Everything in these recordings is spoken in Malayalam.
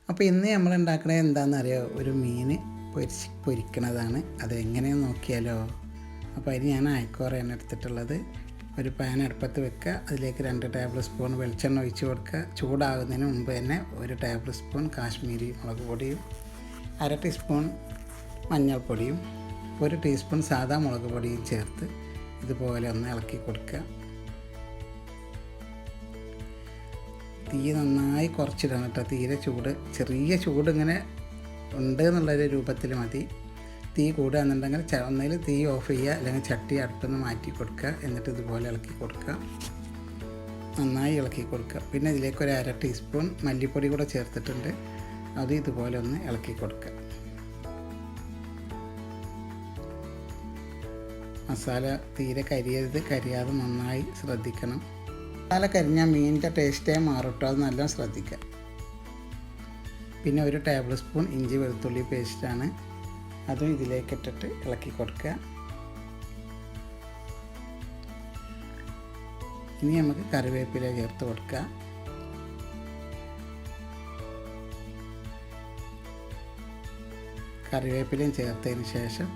അപ്പോൾ ഇന്ന് നമ്മൾ ഉണ്ടാക്കണത് എന്താണെന്നറിയോ, ഒരു മീൻ പൊരിക്കണതാണ്. അത് എങ്ങനെയെന്ന് നോക്കിയാലോ. അപ്പോൾ അതിന് ഞാൻ അയക്കോറയാണ് എടുത്തിട്ടുള്ളത്. ഒരു പാൻ അടുപ്പത്ത് വെക്കുക, അതിലേക്ക് 2 ടേബിൾ സ്പൂൺ വെളിച്ചെണ്ണ ഒഴിച്ച് കൊടുക്കുക. ചൂടാകുന്നതിന് മുമ്പ് തന്നെ 1 ടേബിൾ സ്പൂൺ കാശ്മീരി മുളക് പൊടിയും 1/2 ടീസ്പൂൺ മഞ്ഞൾപ്പൊടിയും 1 ടീസ്പൂൺ സാദാ മുളക് പൊടിയും ചേർത്ത് ഇതുപോലെ ഒന്ന് ഇളക്കി കൊടുക്കുക. തീ നന്നായി കുറച്ചിടണം കേട്ടോ. തീരെ ചെറിയ ചൂട് ഇങ്ങനെ ഉണ്ട് എന്നുള്ളൊരു രൂപത്തിൽ മതി. തീ കൂടുകയെന്നുണ്ടെങ്കിൽ ഒന്നിൽ തീ ഓഫ് ചെയ്യുക, അല്ലെങ്കിൽ ചട്ടി അടുപ്പിൽ നിന്ന് മാറ്റി കൊടുക്കുക. എന്നിട്ട് ഇതുപോലെ ഇളക്കി കൊടുക്കുക, നന്നായി ഇളക്കി കൊടുക്കുക. പിന്നെ ഇതിലേക്ക് 1/2 ടീസ്പൂൺ മല്ലിപ്പൊടി കൂടെ ചേർത്തിട്ടുണ്ട്, അത് ഇതുപോലെ ഒന്ന് ഇളക്കി കൊടുക്കുക. മസാല തീരെ കരിയാതെ നന്നായി ശ്രദ്ധിക്കണം. മസാല കരിഞ്ഞാൽ മീനിൻ്റെ ടേസ്റ്റേ മാറുട്ടോ, അത് നല്ല ശ്രദ്ധിക്കുക. പിന്നെ 1 ടേബിൾ സ്പൂൺ ഇഞ്ചി വെളുത്തുള്ളി പേസ്റ്റാണ്, അതും ഇതിലേക്ക് ഇട്ടിട്ട് ഇളക്കി കൊടുക്കുക. ഇനി നമുക്ക് കറിവേപ്പില ചേർത്ത് കൊടുക്കുക. കറിവേപ്പിലയും ചേർത്തതിന് ശേഷം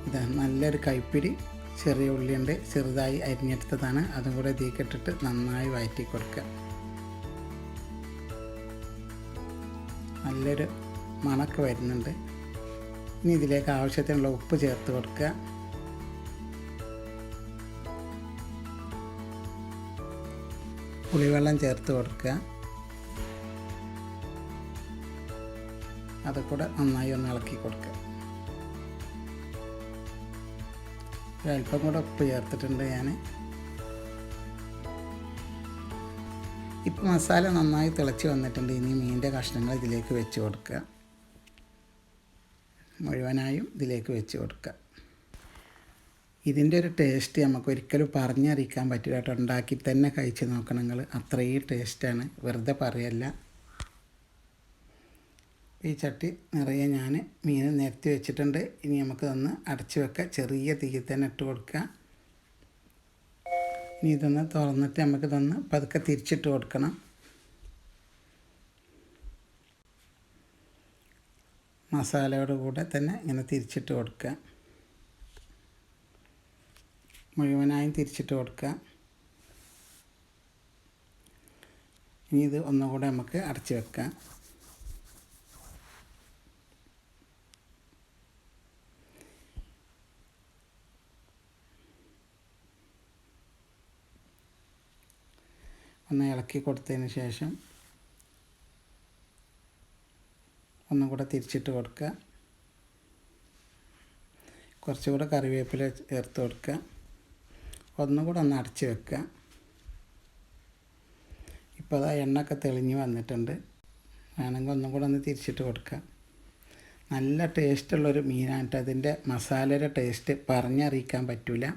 ഇത് നല്ലൊരു കൈപ്പിടി ചെറിയ ഉള്ളിയുണ്ട്, ചെറുതായി അരിഞ്ഞെടുത്തതാണ്, അതും കൂടെ ഇതിലേക്ക് ഇട്ടിട്ട് നന്നായി വഴറ്റി കൊടുക്കുക. നല്ലൊരു മണമൊക്കെ വരുന്നുണ്ട്. ഇനി ഇതിലേക്ക് ആവശ്യത്തിനുള്ള ഉപ്പ് ചേർത്ത് കൊടുക്കുക. പുളിവെള്ളം ചേർത്ത് കൊടുക്കുക. അതുകൂടെ നന്നായി ഒന്ന് ഇളക്കി കൊടുക്കുക. ഒരല്പം കൂടെ ഉപ്പ് ചേർത്തിട്ടുണ്ട് ഞാൻ. ഇപ്പോൾ മസാല നന്നായി തിളച്ച് വന്നിട്ടുണ്ട്. ഇനി മീനിൻ്റെ കഷ്ണങ്ങൾ ഇതിലേക്ക് വെച്ച് കൊടുക്കുക. മുഴുവനായും ഇതിലേക്ക് വെച്ച് കൊടുക്കുക. ഇതിൻ്റെ ഒരു ടേസ്റ്റ് നമുക്ക് ഒരിക്കലും പറഞ്ഞറിയിക്കാൻ പറ്റില്ല കേട്ടോ. ഉണ്ടാക്കി തന്നെ കഴിച്ച് നോക്കണം നിങ്ങൾ, അത്രയും ടേസ്റ്റാണ്, വെറുതെ പറയല്ല. ഈ ചട്ടി നിറയെ ഞാൻ മീൻ നിരത്തി വെച്ചിട്ടുണ്ട്. ഇനി നമുക്ക് ഒന്ന് അടച്ച് വെക്കുക, ചെറിയ തീയിൽ തന്നെ ഇട്ട് കൊടുക്കുക. ഇനി ഇതൊന്ന് തുറന്നിട്ട് നമുക്കിതൊന്ന് പതുക്കെ തിരിച്ചിട്ട് കൊടുക്കണം. മസാലയോട് കൂടെ തന്നെ ഇങ്ങനെ തിരിച്ചിട്ട് കൊടുക്കുക, മുഴുവനായും തിരിച്ചിട്ട് കൊടുക്കുക. ഇനി ഇത് ഒന്നുകൂടെ നമുക്ക് അടച്ച് വെക്കാം. ഒന്ന് ഇളക്കി കൊടുത്തതിന് ശേഷം ഒന്നും കൂടെ തിരിച്ചിട്ട് കൊടുക്കുക. കുറച്ചുകൂടെ കറിവേപ്പില ചേർത്ത് കൊടുക്കുക. ഒന്നും കൂടെ ഒന്ന് അടച്ച് വെക്കുക. ഇപ്പോൾ അതാ എണ്ണയൊക്കെ തെളിഞ്ഞ് വന്നിട്ടുണ്ട്. വേണമെങ്കിൽ ഒന്നും കൂടെ ഒന്ന് തിരിച്ചിട്ട് കൊടുക്കുക. നല്ല ടേസ്റ്റുള്ളൊരു മീനായിട്ട്, അതിൻ്റെ മസാലയുടെ ടേസ്റ്റ് പറഞ്ഞറിയിക്കാൻ പറ്റില്ല.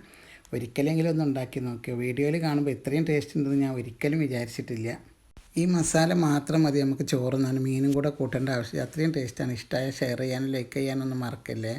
ഒരിക്കലെങ്കിലും ഒന്ന് ഉണ്ടാക്കി നോക്കിയോ. വീഡിയോയിൽ കാണുമ്പോൾ ഇത്രയും ടേസ്റ്റ് ഉണ്ടെന്ന് ഞാൻ ഒരിക്കലും വിചാരിച്ചിട്ടില്ല. ഈ മസാല മാത്രം മതി നമുക്ക് ചോറുന്നാണ്, മീനും കൂടെ കൂട്ടേണ്ട ആവശ്യം. അത്രയും ടേസ്റ്റാണ്. ഇഷ്ടമായ ഷെയർ ചെയ്യാനും ലൈക്ക് ചെയ്യാനൊന്നും മറക്കല്ലേ.